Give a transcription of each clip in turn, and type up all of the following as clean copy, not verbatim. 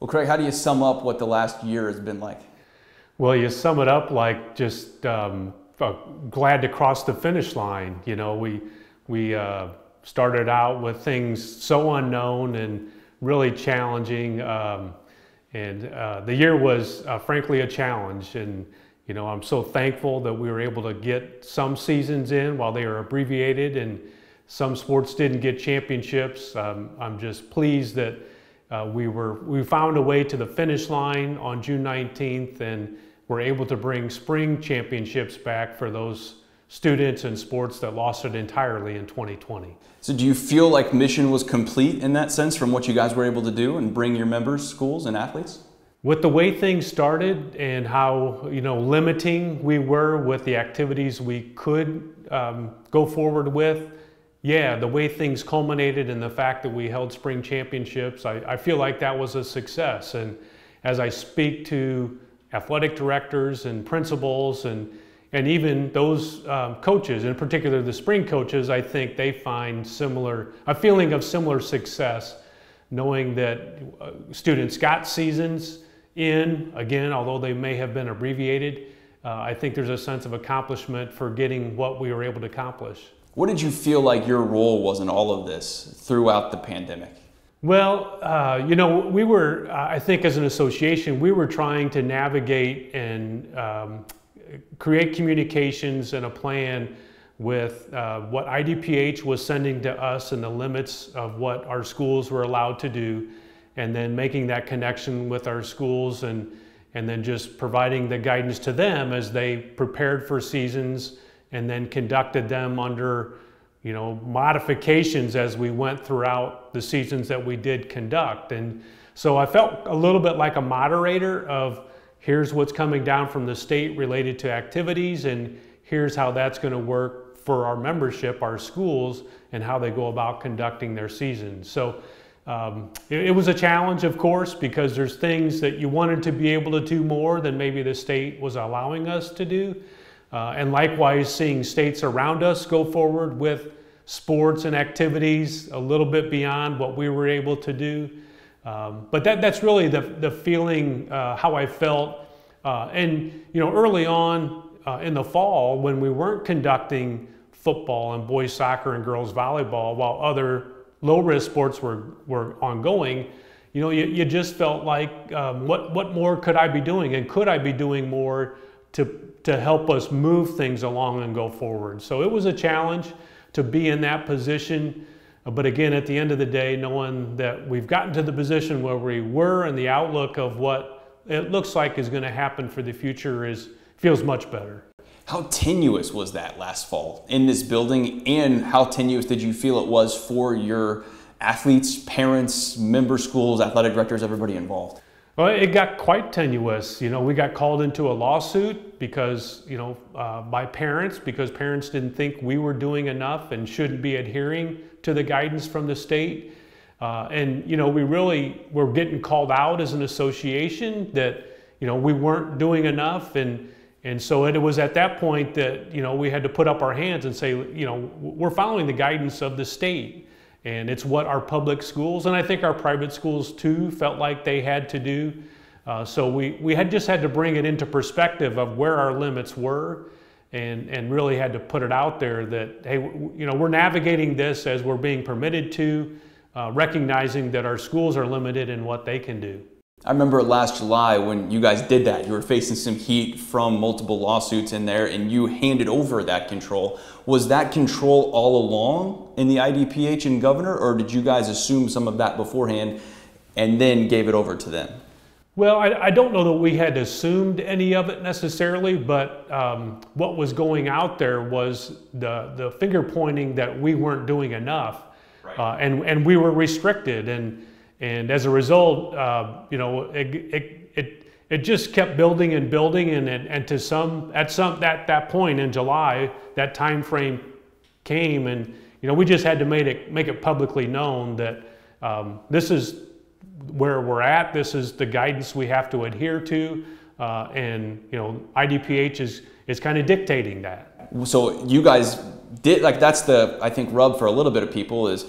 Well, Craig, how do you sum up what the last year has been like? Well, you sum it up like just glad to cross the finish line. You know, we started out with things so unknown and really challenging, and the year was frankly a challenge. And you know, I'm so thankful that we were able to get some seasons in while they were abbreviated, and some sports didn't get championships. I'm just pleased that we found a way to the finish line on June 19th, and we're able to bring spring championships back for those students and sports that lost it entirely in 2020. So do you feel like mission was complete in that sense from what you guys were able to do and bring your members, schools, and athletes? With the way things started and how, you know, limiting we were with the activities we could go forward with, yeah, the way things culminated and the fact that we held spring championships, I feel like that was a success. And as I speak to athletic directors and principals and even those coaches, in particular the spring coaches, I think they find a feeling of similar success, knowing that students got seasons in, again, although they may have been abbreviated. I think there's a sense of accomplishment for getting what we were able to accomplish. What did you feel like your role was in all of this throughout the pandemic? Well, you know, we were, I think as an association, we were trying to navigate and create communications and a plan with what IDPH was sending to us and the limits of what our schools were allowed to do, and then making that connection with our schools and then just providing the guidance to them as they prepared for seasons and then conducted them under, you know, modifications as we went throughout the seasons that we did conduct. And so I felt a little bit like a moderator of here's what's coming down from the state related to activities, and here's how that's going to work for our membership, our schools, and how they go about conducting their seasons. So it was a challenge, of course, because there's things that you wanted to be able to do more than maybe the state was allowing us to do. And likewise, seeing states around us go forward with sports and activities a little bit beyond what we were able to do. But that's really the feeling, how I felt. And you know, early on in the fall, when we weren't conducting football and boys soccer and girls volleyball, while other low-risk sports were ongoing, you know, you just felt like, what more could I be doing, and could I be doing more to help us move things along and go forward? So it was a challenge to be in that position. But again, at the end of the day, knowing that we've gotten to the position where we were and the outlook of what it looks like is going to happen for the future feels much better. How tenuous was that last fall in this building, and how tenuous did you feel it was for your athletes, parents, member schools, athletic directors, everybody involved? Well, it got quite tenuous. You know, we got called into a lawsuit because, you know, by parents, because parents didn't think we were doing enough and shouldn't be adhering to the guidance from the state. And, you know, we really were getting called out as an association that, you know, we weren't doing enough. And so it was at that point that, you know, we had to put up our hands and say, you know, we're following the guidance of the state. And it's what our public schools, and I think our private schools too, felt like they had to do. So we just had to bring it into perspective of where our limits were, and really had to put it out there that, hey, you know, we're navigating this as we're being permitted to, recognizing that our schools are limited in what they can do. I remember last July when you guys did that, you were facing some heat from multiple lawsuits in there, and you handed over that control. Was that control all along in the IDPH and governor, or did you guys assume some of that beforehand and then gave it over to them? Well, I don't know that we had assumed any of it necessarily, but what was going out there was the finger pointing that we weren't doing enough, right. And we were restricted, and as a result, you know, it just kept building and building, and at that point in July, that time frame came, and you know, we just had to make it publicly known that this is where we're at. This is the guidance we have to adhere to, and you know, IDPH is kind of dictating that. So you guys did, like, that's the, I think, rub for a little bit of people is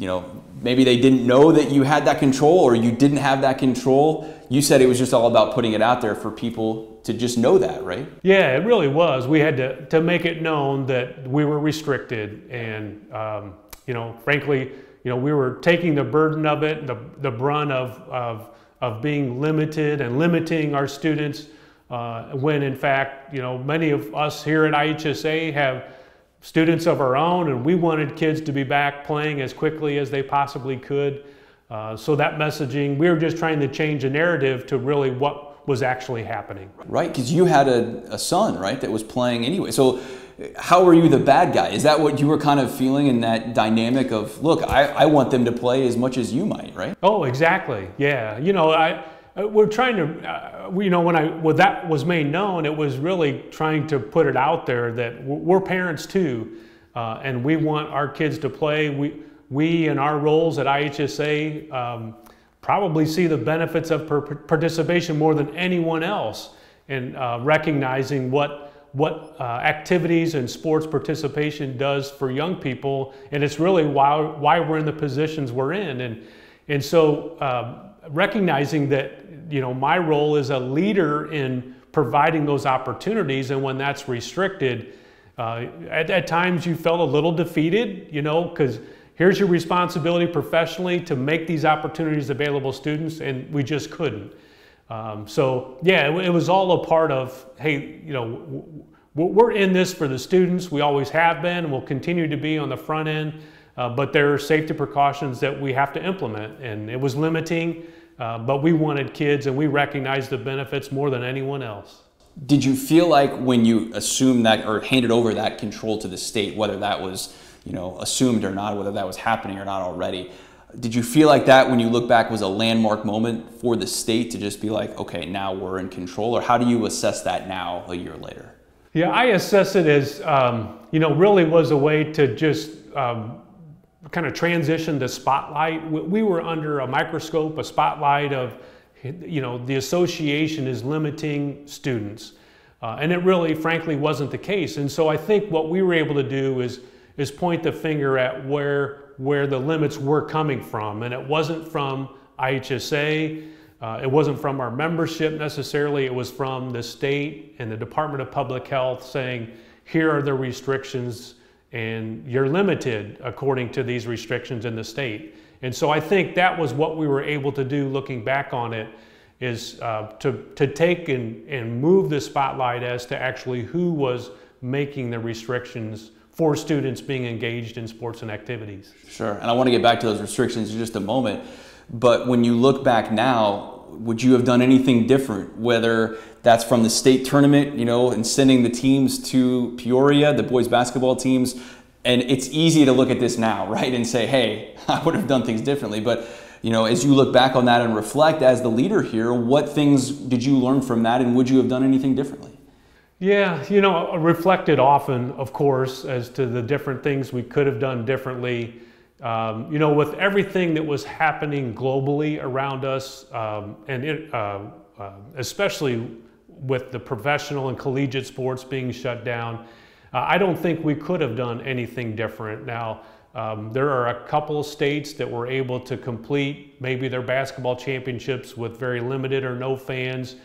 you know, maybe they didn't know that you had that control or you didn't have that control. You said it was just all about putting it out there for people to just know that, right? Yeah, it really was. We had to make it known that we were restricted, and you know, frankly, you know, we were taking the burden of it, the brunt of being limited and limiting our students, when in fact, you know, many of us here at IHSA have students of our own, and we wanted kids to be back playing as quickly as they possibly could. So that messaging, we were just trying to change the narrative to really what was actually happening. Right, because you had a son, right, that was playing anyway. So how were you the bad guy? Is that what you were kind of feeling in that dynamic of, look, I want them to play as much as you might, right? Oh, exactly, yeah. You know, we're trying to, you know, when that was made known, it was really trying to put it out there that we're parents too, and we want our kids to play. We in our roles at IHSA probably see the benefits of participation more than anyone else, and recognizing what activities and sports participation does for young people, and it's really why we're in the positions we're in, and so recognizing that, you know, my role is a leader in providing those opportunities, and when that's restricted, at times you felt a little defeated, you know, because here's your responsibility professionally to make these opportunities available to students, and we just couldn't. So yeah, it was all a part of, hey, you know, we're in this for the students. We always have been, and we'll continue to be on the front end, but there are safety precautions that we have to implement, and it was limiting, but we wanted kids, and we recognized the benefits more than anyone else. Did you feel like when you assumed that or handed over that control to the state, whether that was, you know, assumed or not, whether that was happening or not already, did you feel like that when you look back was a landmark moment for the state to just be like, okay, now we're in control? Or how do you assess that now a year later? Yeah, I assess it as, you know, really was a way to just kind of transition the spotlight. We were under a microscope, a spotlight of, you know, the association is limiting students. And it really, frankly, wasn't the case. And so I think what we were able to do is point the finger at where the limits were coming from. And it wasn't from IHSA, it wasn't from our membership necessarily, it was from the state and the Department of Public Health saying, here are the restrictions and you're limited according to these restrictions in the state. And so I think that was what we were able to do looking back on it, is to take and move the spotlight as to actually who was making the restrictions for students being engaged in sports and activities. Sure, and I want to get back to those restrictions in just a moment, but when you look back now, would you have done anything different, whether that's from the state tournament, you know, and sending the teams to Peoria, the boys basketball teams, and it's easy to look at this now, right, and say, hey, I would have done things differently, but you know, as you look back on that and reflect as the leader here, what things did you learn from that, and would you have done anything differently? Yeah, you know, reflected often, of course, as to the different things we could have done differently. You know, with everything that was happening globally around us, especially with the professional and collegiate sports being shut down, I don't think we could have done anything different. Now, there are a couple of states that were able to complete maybe their basketball championships with very limited or no fans.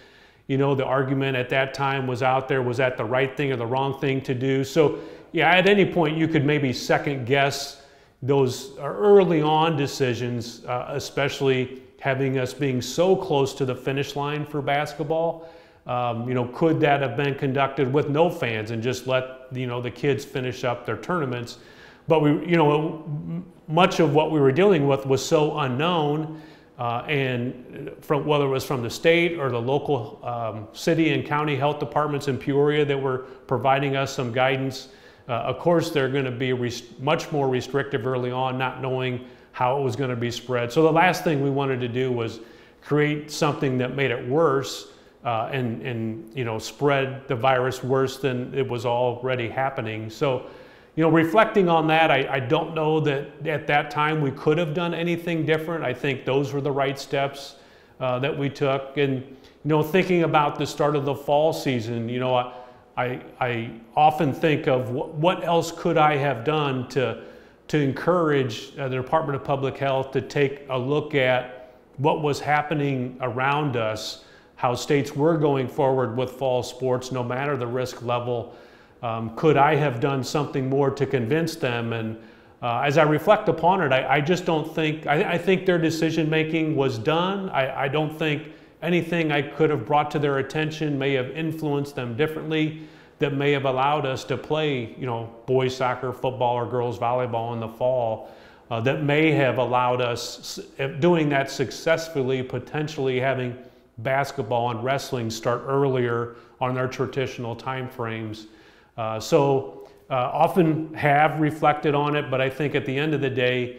You know, the argument at that time was out there, was that the right thing or the wrong thing to do? So, yeah, at any point you could maybe second guess those early on decisions, especially having us being so close to the finish line for basketball. You know, could that have been conducted with no fans and just let, you know, the kids finish up their tournaments? But we, you know, much of what we were dealing with was so unknown, and from whether it was from the state or the local city and county health departments in Peoria that were providing us some guidance. Of course, they're going to be much more restrictive early on, not knowing how it was going to be spread. So the last thing we wanted to do was create something that made it worse and you know, spread the virus worse than it was already happening. So, you know, reflecting on that, I don't know that at that time we could have done anything different. I think those were the right steps that we took. And, you know, thinking about the start of the fall season, you know, I often think of what else could I have done to to encourage the Department of Public Health to take a look at what was happening around us, how states were going forward with fall sports, no matter the risk level. Could I have done something more to convince them? And as I reflect upon it, I just don't think, I think their decision making was done. I don't think anything I could have brought to their attention may have influenced them differently, that may have allowed us to play, you know, boys soccer, football, or girls volleyball in the fall, that may have allowed us, doing that successfully, potentially having basketball and wrestling start earlier on their traditional time frames. Often have reflected on it, but I think at the end of the day,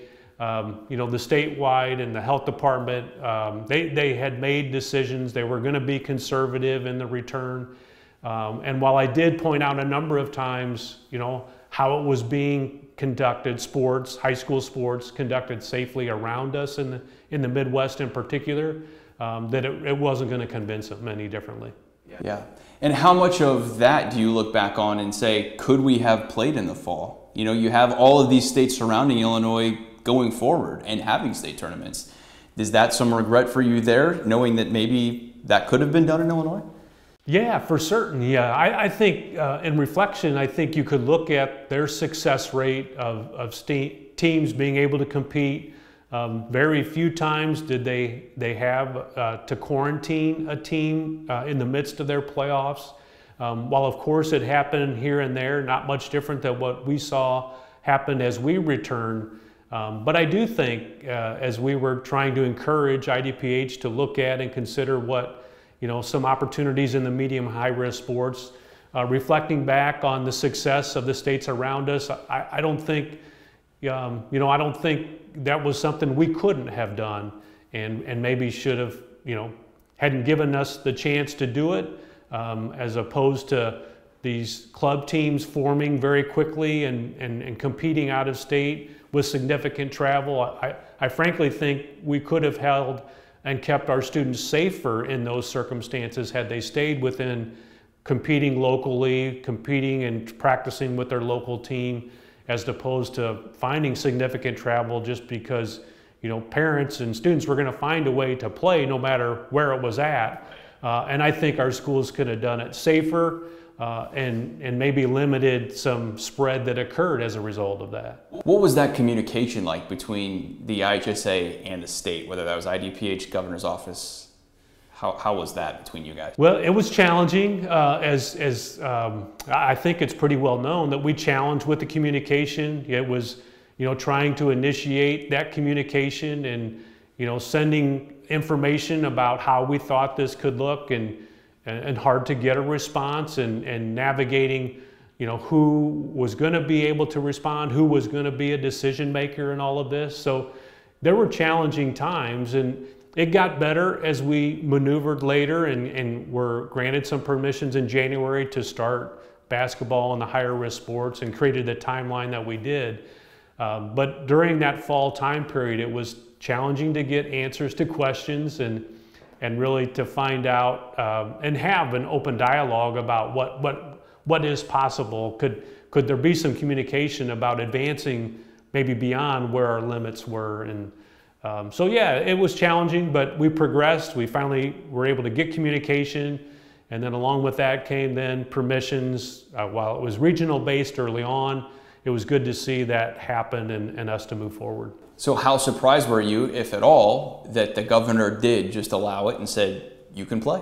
you know, the statewide and the health department, they had made decisions. They were going to be conservative in the return. And while I did point out a number of times, you know, how it was being conducted, sports, high school sports, conducted safely around us in the Midwest in particular, that it wasn't going to convince them any differently. Yeah. And how much of that do you look back on and say, could we have played in the fall? You know, you have all of these states surrounding Illinois going forward and having state tournaments. Is that some regret for you there, knowing that maybe that could have been done in Illinois? Yeah, for certain. Yeah, I think in reflection, I think you could look at their success rate of teams being able to compete. Very few times did they have to quarantine a team in the midst of their playoffs. While of course it happened here and there, not much different than what we saw happen as we returned. But I do think as we were trying to encourage IDPH to look at and consider what, you know, some opportunities in the medium high risk sports, reflecting back on the success of the states around us, I don't think, you know, I don't think that was something we couldn't have done, and maybe should have, you know, hadn't given us the chance to do it, as opposed to these club teams forming very quickly and competing out of state with significant travel. I frankly think we could have held and kept our students safer in those circumstances had they stayed within competing locally, competing and practicing with their local team, as opposed to finding significant travel just because, you know, parents and students were going to find a way to play no matter where it was at. And I think our schools could have done it safer and maybe limited some spread that occurred as a result of that. What was that communication like between the IHSA and the state, whether that was IDPH, governor's office? How was that between you guys? Well, it was challenging, as I think it's pretty well known that we challenged with the communication. It was, you know, trying to initiate that communication and, you know, sending information about how we thought this could look, and hard to get a response, and navigating, you know, who was going to be able to respond, who was going to be a decision maker in all of this. So there were challenging times, and it got better as we maneuvered later and were granted some permissions in January to start basketball and the higher risk sports, and created the timeline that we did. But during that fall time period, it was challenging to get answers to questions and really to find out and have an open dialogue about what is possible. Could there be some communication about advancing maybe beyond where our limits were? And so yeah, it was challenging, but we progressed. We finally were able to get communication, and then along with that came then permissions. While it was regional based early on, it was good to see that happen and us to move forward. So how surprised were you, if at all, that the governor did just allow it and said, you can play?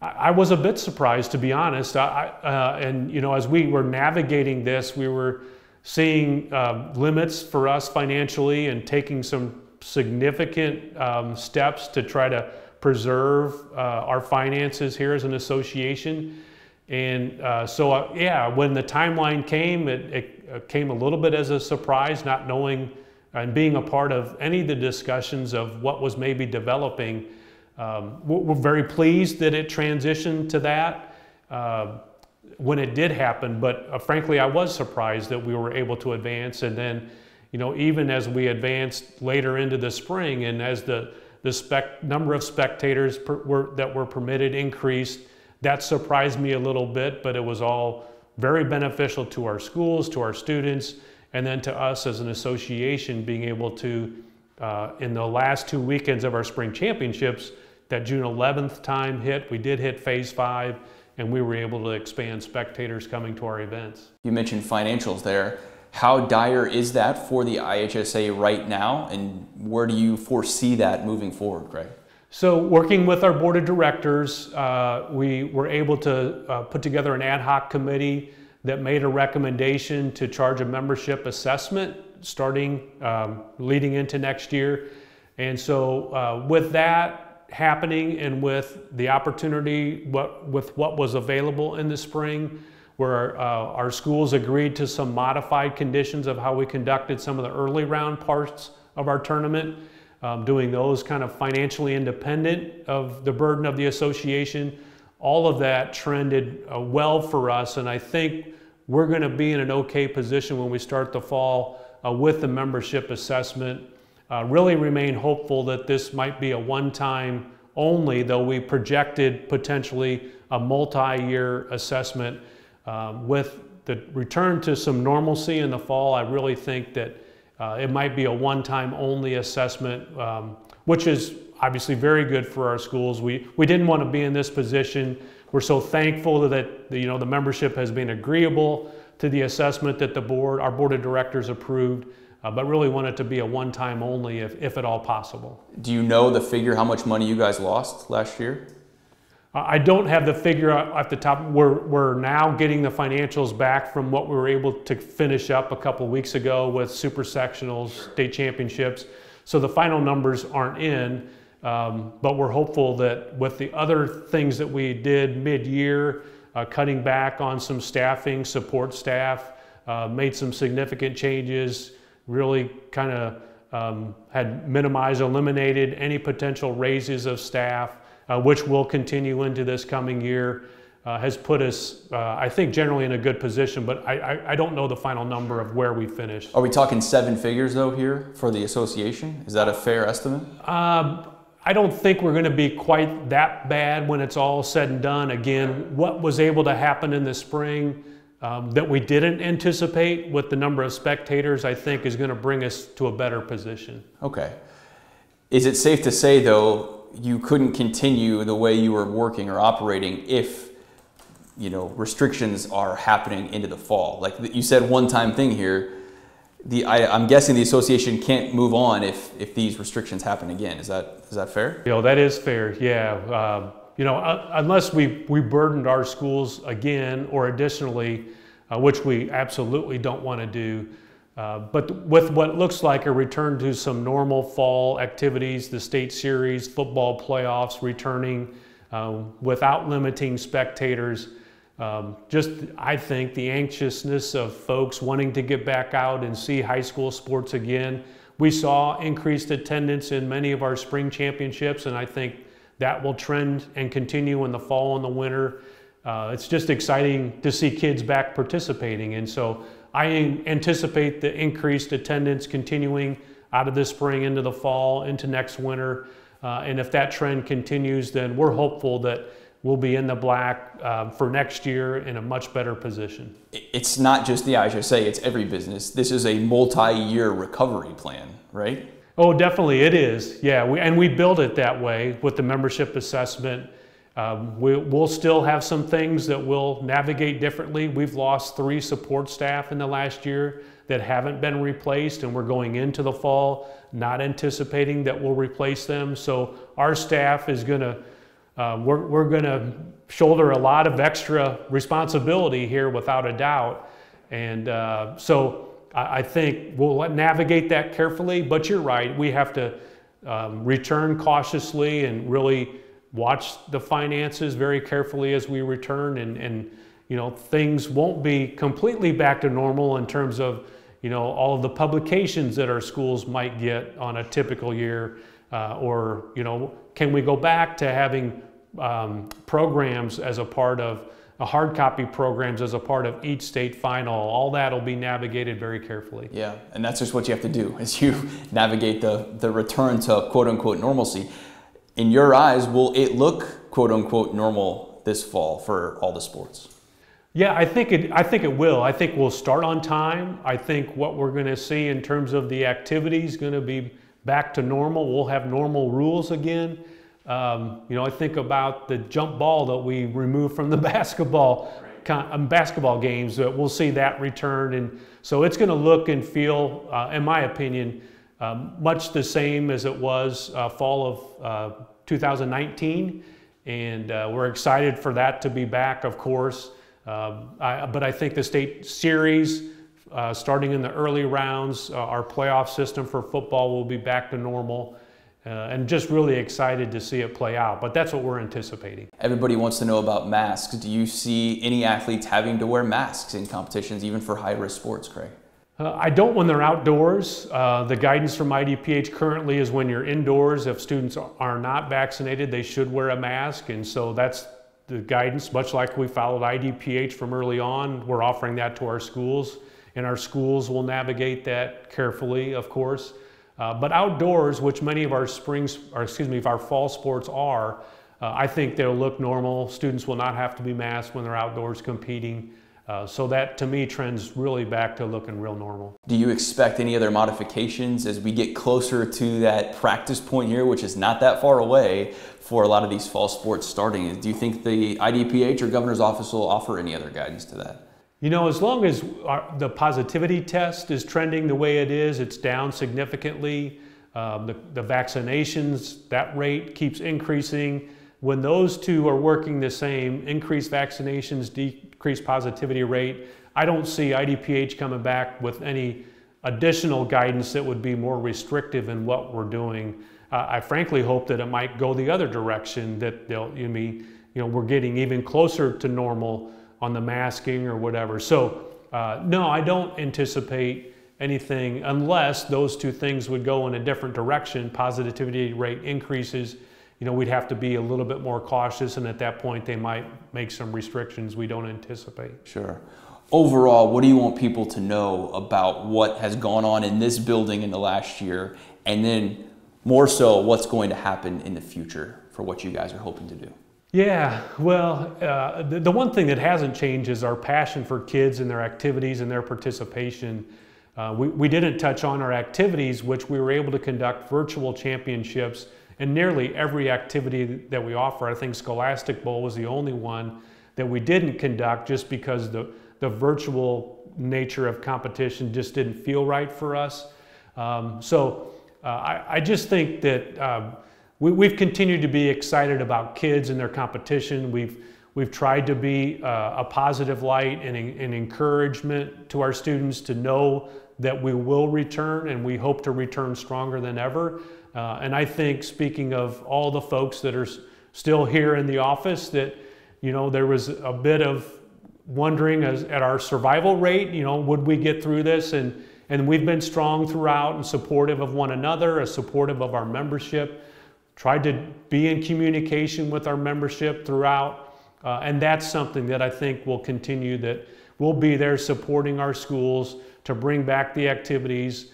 I was a bit surprised, to be honest. And you know, as we were navigating this, we were seeing limits for us financially and taking some significant steps to try to preserve our finances here as an association. And yeah, when the timeline came, it came a little bit as a surprise, not knowing and being a part of any of the discussions of what was maybe developing. We're very pleased that it transitioned to that when it did happen, but frankly, I was surprised that we were able to advance. And then, you know, even as we advanced later into the spring, and as the number of spectators that were permitted increased, that surprised me a little bit, but it was all very beneficial to our schools, to our students, and then to us as an association being able to, in the last 2 weekends of our spring championships, that June 11th time hit, we did hit phase 5, and we were able to expand spectators coming to our events. You mentioned financials there. How dire is that for the IHSA right now, and where do you foresee that moving forward, Craig? So working with our board of directors, we were able to put together an ad hoc committee that made a recommendation to charge a membership assessment starting leading into next year. And so with that happening and with the opportunity, with what was available in the spring, where our schools agreed to some modified conditions of how we conducted some of the early round parts of our tournament, doing those kind of financially independent of the burden of the association. All of that trended well for us, and I think we're going to be in an okay position when we start the fall with the membership assessment. Really remain hopeful that this might be a one-time only, though we projected potentially a multi-year assessment. With the return to some normalcy in the fall, I really think that it might be a one-time only assessment, which is obviously very good for our schools. We didn't want to be in this position. We're so thankful that the membership has been agreeable to the assessment that our board of directors approved, but really want it to be a one-time only if at all possible. Do you know the figure, how much money you guys lost last year? I don't have the figure at the top. We're now getting the financials back from what we were able to finish up a couple weeks ago with super sectionals, state championships. So the final numbers aren't in, but we're hopeful that with the other things that we did mid-year, cutting back on some staffing, support staff, made some significant changes, really kind of had minimized, eliminated any potential raises of staff, which will continue into this coming year, has put us, I think, generally in a good position, but I don't know the final number of where we finished. Are we talking 7 figures, though, here for the association? Is that a fair estimate? I don't think we're going to be quite that bad when it's all said and done. Again, what was able to happen in the spring that we didn't anticipate with the number of spectators, I think, is going to bring us to a better position. Okay. Is it safe to say, though, you couldn't continue the way you were working or operating if, restrictions are happening into the fall? Like you said, one-time thing here. I'm guessing the association can't move on if these restrictions happen again. Is that fair? That is fair. Yeah. Unless we burdened our schools again or additionally, which we absolutely don't want to do. But with what looks like a return to some normal fall activities, the state series, football playoffs returning without limiting spectators, I think the anxiousness of folks wanting to get back out and see high school sports again. We saw increased attendance in many of our spring championships, and I think that will trend and continue in the fall and the winter. It's just exciting to see kids back participating, and so I anticipate the increased attendance continuing out of this spring into the fall, into next winter. And if that trend continues, then we're hopeful that we'll be in the black for next year in a much better position. It's not just the IHSA, it's every business. This is a multi-year recovery plan, right? Oh, definitely it is. Yeah, we build it that way with the membership assessment. We'll still have some things that we'll navigate differently. We've lost 3 support staff in the last year that haven't been replaced, and we're going into the fall not anticipating that we'll replace them. So our staff is we're gonna shoulder a lot of extra responsibility here without a doubt. And so I think we'll navigate that carefully, but you're right, we have to return cautiously and really watch the finances very carefully as we return, and things won't be completely back to normal in terms of all of the publications that our schools might get on a typical year, or can we go back to having programs as a part of hard copy programs as a part of each state final. All that will be navigated very carefully. Yeah, and that's just what you have to do as you navigate the return to quote unquote normalcy. In your eyes, will it look quote unquote normal this fall for all the sports? Yeah, I think it will. I think we'll start on time. I think what we're going to see in terms of the activities is going to be back to normal. We'll have normal rules again. You know, I think about the jump ball that we removed from the basketball games. We'll see that return, and so it's going to look and feel, in my opinion, much the same as it was fall of 2019. And we're excited for that to be back, of course. But I think the state series, starting in the early rounds, our playoff system for football will be back to normal. And just really excited to see it play out. But that's what we're anticipating. Everybody wants to know about masks. Do you see any athletes having to wear masks in competitions, even for high-risk sports, Craig? I don't when they're outdoors. The guidance from IDPH currently is when you're indoors, if students are not vaccinated, they should wear a mask. And so that's the guidance, much like we followed IDPH from early on. We're offering that to our schools, and our schools will navigate that carefully, of course. But outdoors, which many of our our fall sports are, I think they'll look normal. Students will not have to be masked when they're outdoors competing. So that, to me, trends really back to looking real normal. Do you expect any other modifications as we get closer to that practice point here, which is not that far away for a lot of these fall sports starting? Do you think the IDPH or Governor's Office will offer any other guidance to that? You know, as long as the positivity test is trending the way it is, it's down significantly. The vaccinations, that rate keeps increasing. When those two are working the same, increased vaccinations, decreased positivity rate, I don't see IDPH coming back with any additional guidance that would be more restrictive in what we're doing. I frankly hope that it might go the other direction, that we're getting even closer to normal on the masking or whatever. So no, I don't anticipate anything unless those two things would go in a different direction. Positivity rate increases, you know, we'd have to be a little bit more cautious, and at that point they might make some restrictions we don't anticipate. Sure. Overall, what do you want people to know about what has gone on in this building in the last year, and then more so what's going to happen in the future for what you guys are hoping to do? Yeah, well, the one thing that hasn't changed is our passion for kids and their activities and their participation. We didn't touch on our activities, which we were able to conduct virtual championships in nearly every activity that we offer. I think Scholastic Bowl was the only one that we didn't conduct just because the virtual nature of competition just didn't feel right for us. I just think that we've continued to be excited about kids and their competition. We've tried to be a positive light and encouragement to our students to know that we will return, and we hope to return stronger than ever. And I think, speaking of all the folks that are still here in the office, that, you know, there was a bit of wondering at our survival rate, you know, would we get through this? And we've been strong throughout and supportive of one another, supportive of our membership, tried to be in communication with our membership throughout. And that's something that I think will continue, that we'll be there supporting our schools to bring back the activities.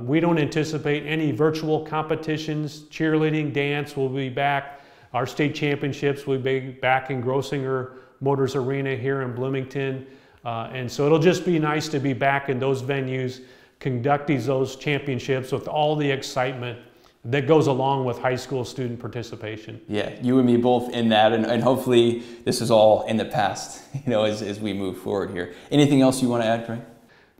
We don't anticipate any virtual competitions. Cheerleading, dance will be back. Our state championships will be back in Grossinger Motors Arena here in Bloomington. And so it'll just be nice to be back in those venues, conducting those championships with all the excitement that goes along with high school student participation. Yeah, you and me both in that, and hopefully this is all in the past, you know, as we move forward here. Anything else you want to add, Trey?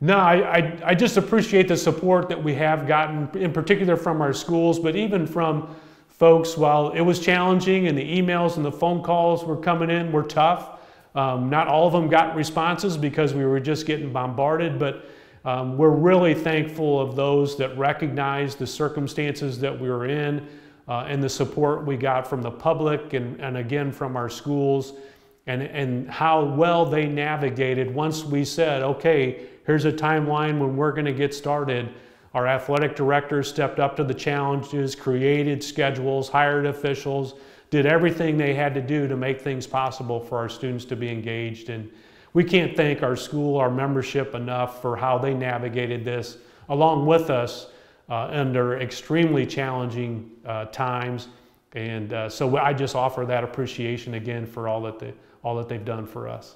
No, I just appreciate the support that we have gotten, in particular from our schools, but even from folks. While it was challenging and the emails and the phone calls were coming in were tough, not all of them got responses because we were just getting bombarded, but we're really thankful of those that recognized the circumstances that we were in, and the support we got from the public and again from our schools, and how well they navigated once we said, okay, here's a timeline when we're going to get started. Our athletic directors stepped up to the challenges, created schedules, hired officials, did everything they had to do to make things possible for our students to be engaged. And we can't thank our school, our membership enough for how they navigated this along with us under extremely challenging times. And so I just offer that appreciation again for all that they've done for us.